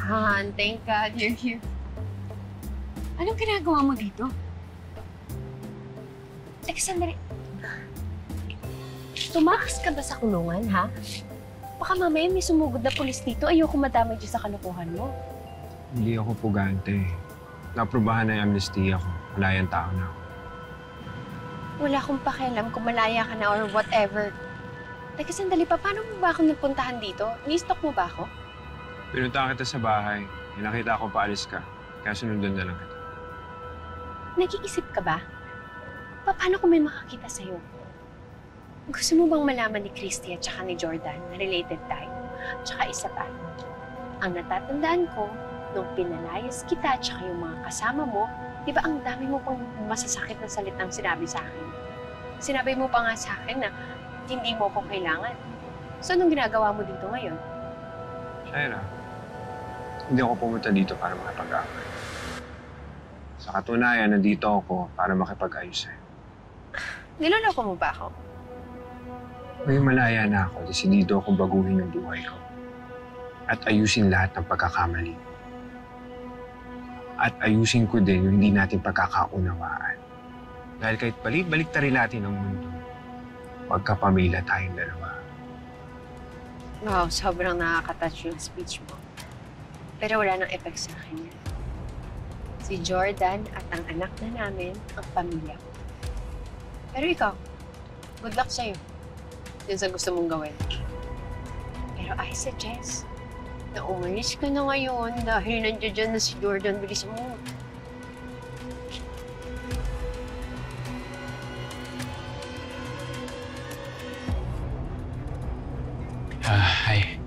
Han, thank God you're here. Anong ginagawa mo dito? Teka, sandali. Tumakas ka ba sa kulungan, ha? Baka mamaya may sumugod na pulis dito. Ayoko madamay dyan sa kalokohan mo. Hindi ako pugante. Naaprubahan na yung amnestia ko. Malayang tao na ako. Wala akong pakialam kung malaya ka na or whatever. Teka, sandali pa. Paano mo ba ako napuntahan dito? Ni-stalk mo ba ako? Pinuntahan kita sa bahay. Nakita ko paalis ka. Kaya sunundan na lang kita. Nag-iisip ka ba? Paano kung may makakita sa'yo? Gusto mo bang malaman ni Christy at saka ni Jordan na related tayo? Tsaka isa pa, ang natatandaan ko, nung pinalayas kita at saka yung mga kasama mo, di ba ang dami mo pang masasakit na salitang sinabi sa akin? Sinabi mo pa nga sa akin na hindi mo ko kailangan. So, anong ginagawa mo dito ngayon? Shaira, hindi ako pumunta dito para makipag-away. Sa katunayan, nandito ako para makipag-ayos sa'yo. Niloloko mo ba ako? May malaya na ako, desidido akong baguhin yung buhay ko. At ayusin lahat ng pagkakamali. At ayusin ko din yung hindi natin pagkakaunawaan. Dahil kahit balik-baliktarin natin ang mundo, magkapamilya tayong dalawa. Wow, sobrang nakaka-touch yung speech mo. Pero wala nang effect sa akin yan. Si Jordan at ang anak na namin ang pamilya ko. Pero ikaw, good luck sa'yo. Yun sa gusto mong gawin. Pero I suggest na umalis ka na ngayon dahil nandiyan dyan na si Jordan. Bilis mo. Hi.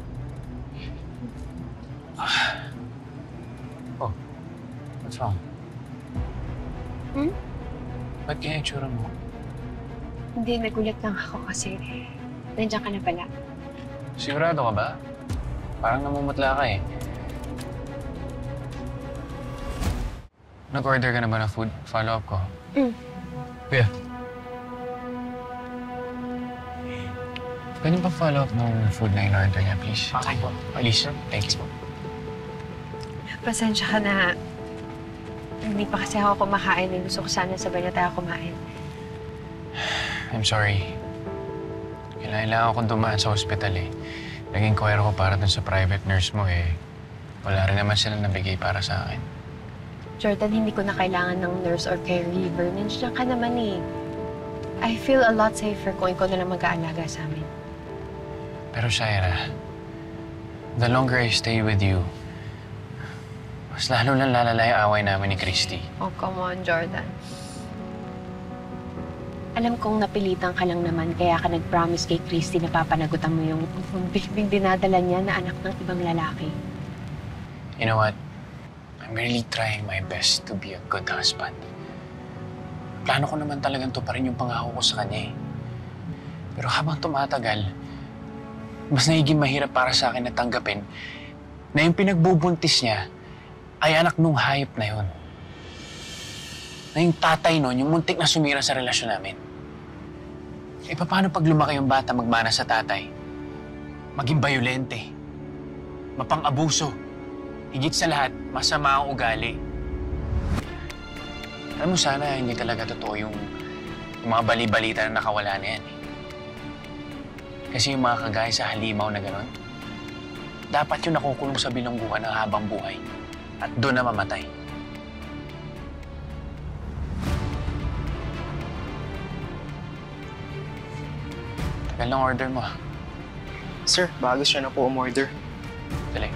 Oh, what's wrong? Ba't kaya yung tsura mo? Hindi, nagulat lang ako kasi nandiyan ka na pala. Sigurado ka ba? Parang namumutla ka eh. Nag-order ka na ba ng food? Follow up ko. Kuya. Pwede ba follow up ng food na in-order niya, please? Okay po. Please. Thanks po. Pasensya ka na. Hindi pa kasi ako kumakain. Gusto ko sana sabay na tayo kumain. I'm sorry. Kailangan akong dumaan sa hospital eh. Naging choir ko para dun sa private nurse mo eh. Wala rin naman sila nabigay para sa akin. Jordan, hindi ko na kailangan ng nurse or caregiver. Nandiyan ka naman eh. I feel a lot safer kung ikaw na lang mag-aalaga sa amin. Pero Shaira, the longer I stay with you, mas lalo lang lalala yung away namin ni Christy. Oh, come on, Jordan. Alam kong napilitan ka lang naman, kaya ka nag-promise kay Christy na papanagutan mo yung big dinadala niya na anak ng ibang lalaki. You know what? I'm really trying my best to be a good husband. Plano ko naman talagang tuparin yung pangako ko sa kanya eh. Pero habang tumatagal, mas nagiging mahirap para sa akin na tanggapin na yung pinagbubuntis niya ay anak nung hayop na yun. Na yung tatay nun, yung muntik na sumira sa relasyon namin. Eh, paano pag lumaki yung bata magmana sa tatay? Maging bayolente, mapang-abuso, higit sa lahat, masama ang ugali. Alam mo, sana hindi talaga totoo yung mga bali-balita na nakawala na yan eh. Kasi yung mga kagaya sa halimaw na gano'n, dapat yung nakukulong sa bilangguan ng habang buhay at doon na mamatay. Tagal ng order mo. Sir, bago siya na po umorder. Dali.